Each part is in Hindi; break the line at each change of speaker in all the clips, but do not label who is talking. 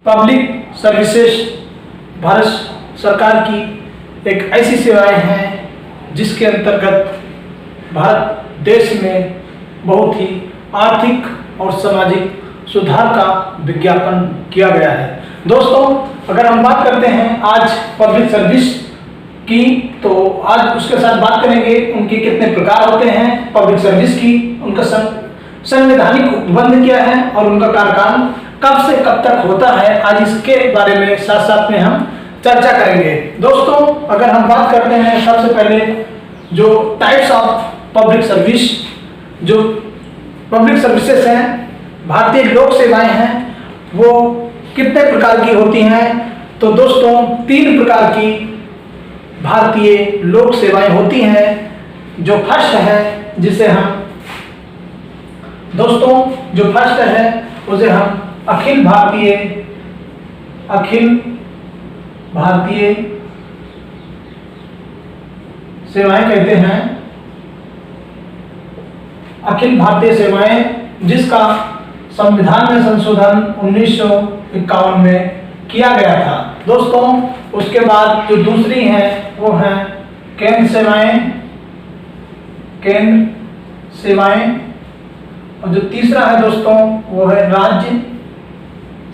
पब्लिक सर्विसेज भारत सरकार की एक ऐसी सेवाएं हैं जिसके अंतर्गत भारत देश में बहुत ही आर्थिक और सामाजिक सुधार का विज्ञापन किया गया है। दोस्तों, अगर हम बात करते हैं आज पब्लिक सर्विस की, तो आज उसके साथ बात करेंगे उनके कितने प्रकार होते हैं पब्लिक सर्विस की, उनका संवैधानिक उपबंध क्या है और उनका कार्यकाल कब से कब तक होता है। आज इसके बारे में साथ साथ में हम चर्चा करेंगे। दोस्तों, अगर हम बात करते हैं सबसे पहले जो टाइप्स ऑफ पब्लिक सर्विस, जो पब्लिक सर्विसेज हैं, भारतीय लोक सेवाएं हैं, वो कितने प्रकार की होती हैं। तो दोस्तों, 3 प्रकार की भारतीय लोक सेवाएं होती हैं। जो फर्स्ट है जिसे हम उसे हम अखिल भारतीय सेवाएं कहते हैं। अखिल भारतीय सेवाएं जिसका संविधान में संशोधन 1951 में किया गया था। दोस्तों, उसके बाद जो दूसरी हैं वो हैं केंद्र सेवाएं, और जो तीसरा है दोस्तों वो है राज्य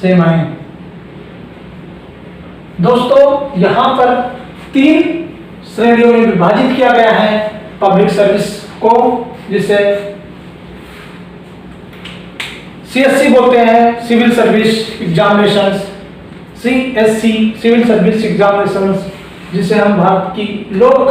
सेवाएं। दोस्तों, यहाँ पर 3 श्रेणियों में विभाजित किया गया है पब्लिक सर्विस को, जिसे CSC बोलते हैं, civil service examinations, CSC civil service examinations, जिसे हम भारत की लोक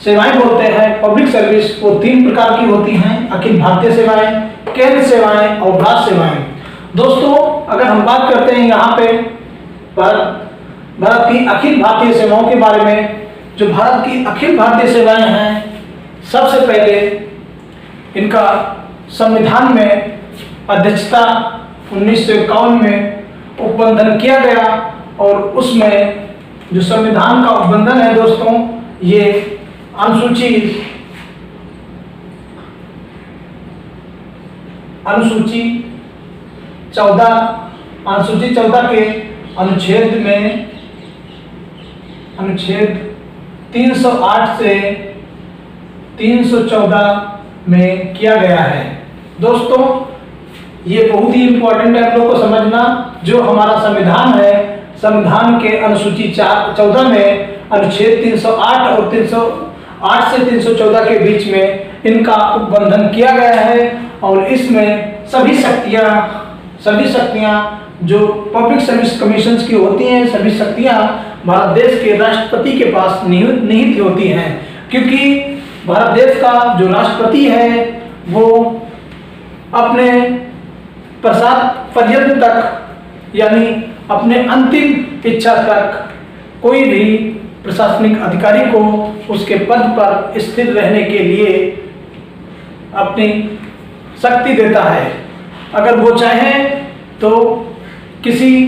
सेवाएं बोलते हैं। पब्लिक सर्विस वो 3 प्रकार की होती हैं, अखिल भारतीय सेवाएं, केंद्र सेवाएं और राज्य सेवाएं। दोस्तों, अगर हम बात करते हैं यहाँ पे भारत की अखिल भारतीय सेवाओं के बारे में, जो भारत की अखिल भारतीय सेवाएं हैं, सबसे पहले इनका संविधान में अध्यक्षता 1951 में उपबंधन किया गया, और उसमें जो संविधान का उपबंधन है दोस्तों, ये अनुसूची 14 के अनुच्छेद 308 से 314 में किया गया है। दोस्तों, ये बहुत ही इंपॉर्टेंट है आप लोग को समझना। जो हमारा संविधान है, संविधान के अनुसूची 14 में अनुच्छेद 308 और 308 से 314 के बीच में इनका उपबंधन किया गया है, और इसमें सभी शक्तियां जो पब्लिक सर्विस कमीशन की होती हैं, सभी शक्तियां भारत देश के राष्ट्रपति के पास निहित होती हैं। क्योंकि भारत देश का जो राष्ट्रपति है वो अपने पर्यंत तक, यानी अपने अंतिम इच्छा तक, कोई भी प्रशासनिक अधिकारी को उसके पद पर स्थिर रहने के लिए अपनी शक्ति देता है। अगर वो चाहे तो किसी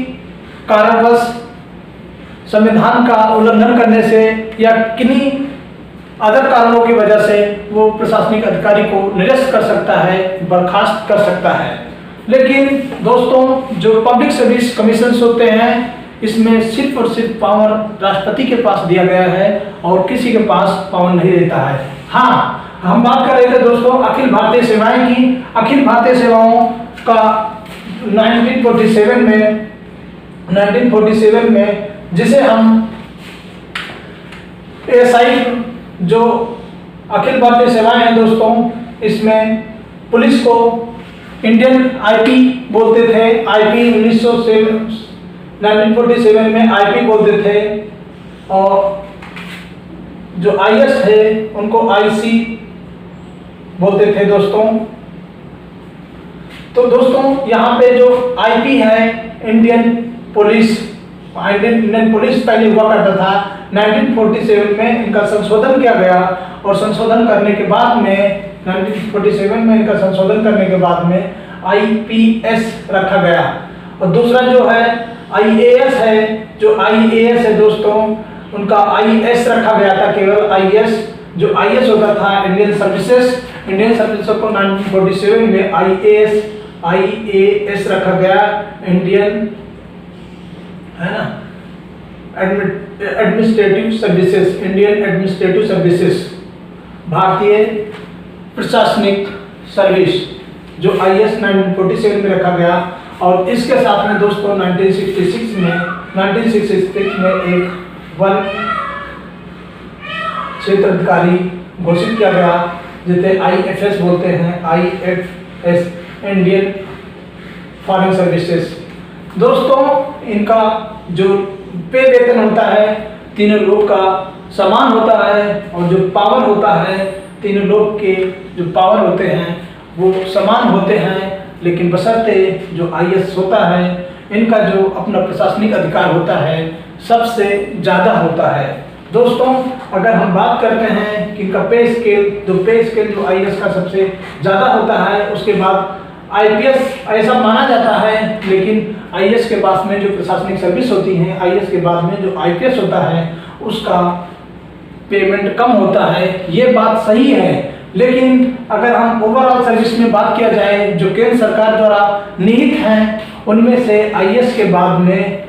कारणवश संविधान का उल्लंघन करने से या किन्हीं अदर कारणों की वजह से वो प्रशासनिक अधिकारी को निरस्त कर सकता है, बर्खास्त कर सकता है। लेकिन दोस्तों, जो पब्लिक सर्विस कमीशन होते हैं, इसमें सिर्फ और सिर्फ पावर राष्ट्रपति के पास दिया गया है और किसी के पास पावर नहीं रहता है। हाँ, हम बात कर रहे थे दोस्तों अखिल भारतीय सेवाएं की। अखिल भारतीय सेवाओं का 1947 में जिसे हम ASI, जो अखिल भारतीय सेवाएं हैं दोस्तों, इसमें पुलिस को इंडियन IP बोलते थे। IP 1947 में IP बोलते थे, और जो IS है उनको IC बोलते थे दोस्तों। तो दोस्तों, यहाँ पे जो IP है, इंडियन पुलिस पहले हुआ करता था। 1947 में इनका संशोधन किया गया, और संशोधन करने के बाद में 1947 में इनका संशोधन करने के बाद में IPS रखा गया। और दूसरा जो है IAS है, जो IAS है दोस्तों, उनका IS रखा गया था, केवल IS। जो IS होता था इंडियन सर्विसेज को 1947 में IAS रखा गया, इंडियन है ना, administrative services, Indian administrative services, भारतीय प्रशासनिक सर्विस, जो IAS 1947 में रखा गया। और इसके साथ में दोस्तों 1966 में एक वन क्षेत्र अधिकारी घोषित किया गया, जिसे IFS बोलते हैं, IFS, इंडियन फॉरेन सर्विसेज। दोस्तों इनका जो पे वेतन होता है तीनों लोग का समान होता है, और जो पावर होता है तीनों लोग के जो पावर होते हैं वो समान होते हैं, लेकिन बशर्ते जो IAS होता है इनका जो अपना प्रशासनिक अधिकार होता है सबसे ज़्यादा होता है। दोस्तों अगर हम बात करते हैं कि इनका पे स्केल जो IAS का सबसे ज़्यादा होता है, उसके बाद IPS ऐसा माना जाता है, लेकिन IAS के बाद में जो प्रशासनिक सर्विस होती हैं, IAS के बाद में जो IPS होता है उसका पेमेंट कम होता है, ये बात सही है। लेकिन अगर हम ओवरऑल सर्विस में बात किया जाए जो केंद्र सरकार द्वारा निहित हैं, उनमें से IAS के बाद में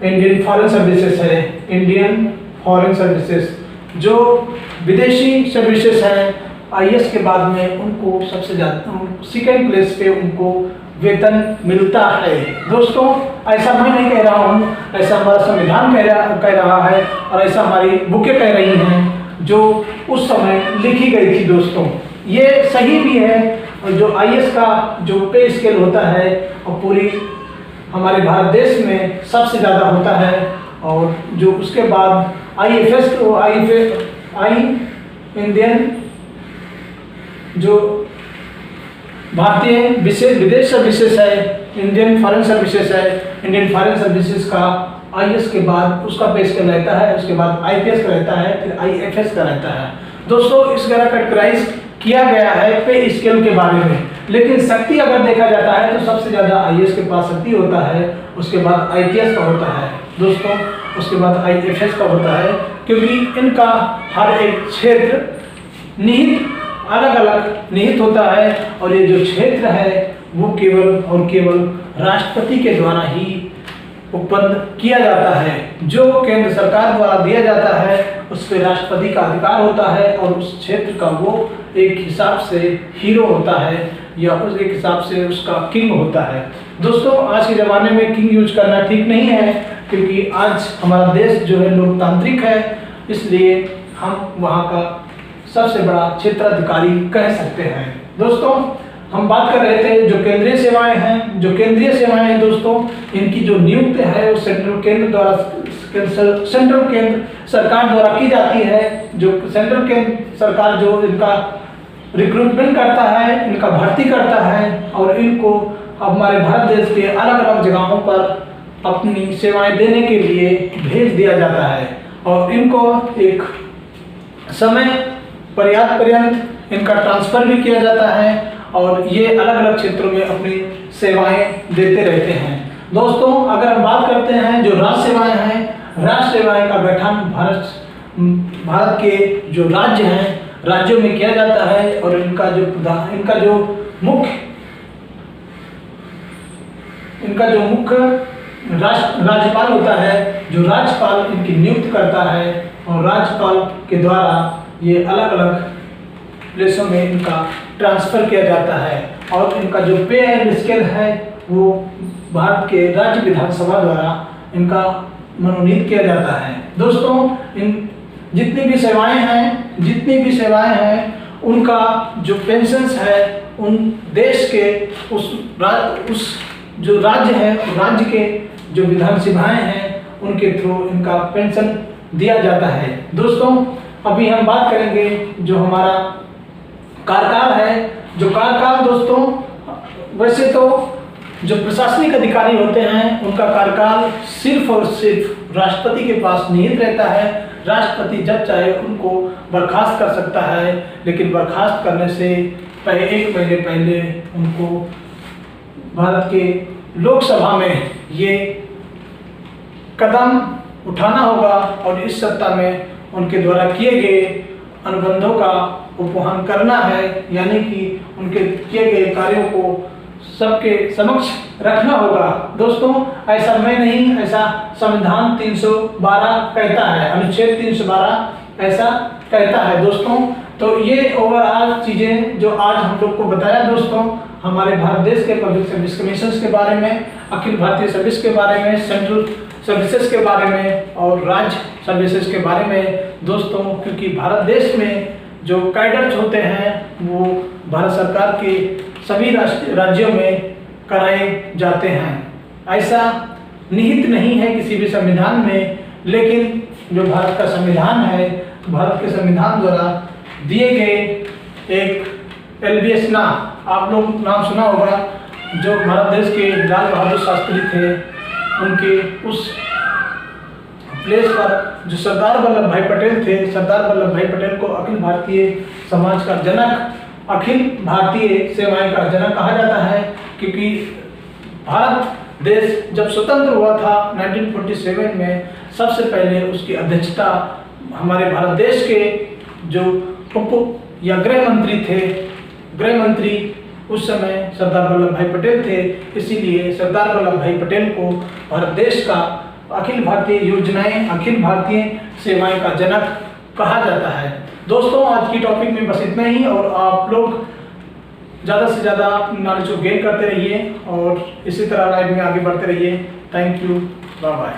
इंडियन फॉरेन सर्विसेज है, इंडियन फॉरेन सर्विसेज जो विदेशी सर्विसेज हैं, IAS के बाद में उनको सबसे ज़्यादा सेकेंड प्लेस पे उनको वेतन मिलता है। दोस्तों ऐसा मैं नहीं कह रहा हूँ, ऐसा हमारा संविधान कह रहा है, और ऐसा हमारी बुकें कह रही हैं जो उस समय लिखी गई थी। दोस्तों ये सही भी है, और जो IAS का जो पे स्केल होता है और पूरी हमारे भारत देश में सबसे ज़्यादा होता है, और जो उसके बाद IFS इंडियन जो भारतीय विदेश सर्विसेज है, इंडियन फॉरेन सर्विसेज है, इंडियन फॉरेन सर्विसेज का IAS के बाद उसका पे स्केल रहता है, उसके बाद IPS का रहता है, फिर IFS का रहता है। दोस्तों इस तरह कैटेगराइज किया गया है पे स्केल के बारे में, लेकिन शक्ति अगर देखा जाता है तो सबसे ज़्यादा IAS के पास शक्ति होता है, उसके बाद IPS का होता है दोस्तों, उसके बाद IFS का होता है, क्योंकि इनका हर एक क्षेत्र निहित अलग अलग निहित होता है, और ये जो क्षेत्र है वो केवल और केवल राष्ट्रपति के द्वारा ही उत्पन्न किया जाता है। जो केंद्र सरकार द्वारा दिया जाता है उस पर राष्ट्रपति का अधिकार होता है, और उस क्षेत्र का वो एक हिसाब से हीरो होता है, या उस एक हिसाब से उसका किंग होता है। दोस्तों आज के ज़माने में किंग यूज करना ठीक नहीं है, क्योंकि आज हमारा देश जो है लोकतांत्रिक है, इसलिए हम वहाँ का सबसे बड़ा क्षेत्राधिकारी कह सकते हैं। दोस्तों हम बात कर रहे थे जो केंद्रीय सेवाएं हैं दोस्तों, इनकी जो नियुक्ति है वो सेंट्रल केंद्र सरकार द्वारा की जाती है। जो सेंट्रल केंद्र सरकार जो इनका रिक्रूटमेंट करता है, इनका भर्ती करता है, और इनको हमारे भारत देश के अलग अलग जगहों पर अपनी सेवाएं देने के लिए भेज दिया जाता है, और इनको एक समय पर्यंत इनका ट्रांसफ़र भी किया जाता है, और ये अलग अलग क्षेत्रों में अपनी सेवाएं देते रहते हैं। दोस्तों अगर हम बात करते हैं जो राज्य सेवाएं का गठन भारत के जो राज्य हैं राज्यों में किया जाता है, और इनका जो मुख्य राज्यपाल होता है, जो राज्यपाल इनकी नियुक्त करता है, और राज्यपाल के द्वारा ये अलग अलग प्लेसों में इनका ट्रांसफ़र किया जाता है, और इनका जो पे एंड स्केल है वो भारत के राज्य विधानसभा द्वारा इनका मनोनीत किया जाता है। दोस्तों इन जितनी भी सेवाएं हैं उनका जो पेंशन्स है उन देश के उस जो राज्य है, राज्य के जो विधानसभाएं हैं उनके थ्रू इनका पेंशन दिया जाता है। दोस्तों अभी हम बात करेंगे जो हमारा कार्यकाल है। जो कार्यकाल दोस्तों वैसे तो जो प्रशासनिक अधिकारी होते हैं उनका कार्यकाल सिर्फ और सिर्फ राष्ट्रपति के पास निहित रहता है। राष्ट्रपति जब चाहे उनको बर्खास्त कर सकता है, लेकिन बर्खास्त करने से पहले 1 महीने पहले उनको भारत के लोकसभा में ये कदम उठाना होगा, और इस सप्ताह में उनके द्वारा किए गए अनुबंधों का उपवहन करना है, यानी कि उनके किए गए कार्यों को सबके समक्ष रखना होगा। दोस्तों, ऐसा मैं नहीं, ऐसा संविधान 312 कहता है, अनुच्छेद 312 ऐसा कहता है। दोस्तों, तो ये ओवरऑल चीज़ें जो आज हम लोग को बताया दोस्तों, हमारे भारत देश के पब्लिक सर्विस कमीशन के बारे में, अखिल भारतीय सर्विस के बारे में, सेंट्रल सर्विसेज के बारे में और राज्य सर्विसेज के बारे में दोस्तों, क्योंकि भारत देश में जो कैडर्स होते हैं वो भारत सरकार के सभी राज्यों में कराए जाते हैं। ऐसा निहित नहीं है किसी भी संविधान में, लेकिन जो भारत का संविधान है, भारत के संविधान द्वारा दिए गए एक LBS आप लोग नाम सुना होगा, जो भारत देश के लाल बहादुर शास्त्री थे, उनके उस प्लेस पर जो सरदार वल्लभ भाई पटेल थे, सरदार वल्लभ भाई पटेल को अखिल भारतीय समाज का जनक, अखिल भारतीय सेवाएं का जनक कहा जाता है, क्योंकि भारत देश जब स्वतंत्र हुआ था 1947 में, सबसे पहले उसकी अध्यक्षता हमारे भारत देश के जो उप या गृह मंत्री थे, गृह मंत्री उस समय सरदार वल्लभ भाई पटेल थे। इसीलिए सरदार वल्लभ भाई पटेल को भारत देश का अखिल भारतीय योजनाएं, अखिल भारतीय सेवाएं का जनक कहा जाता है। दोस्तों, आज की टॉपिक में बस इतना ही, और आप लोग ज़्यादा से ज़्यादा नॉलेज को गेन करते रहिए और इसी तरह लाइफ में आगे बढ़ते रहिए। Thank you, bye bye.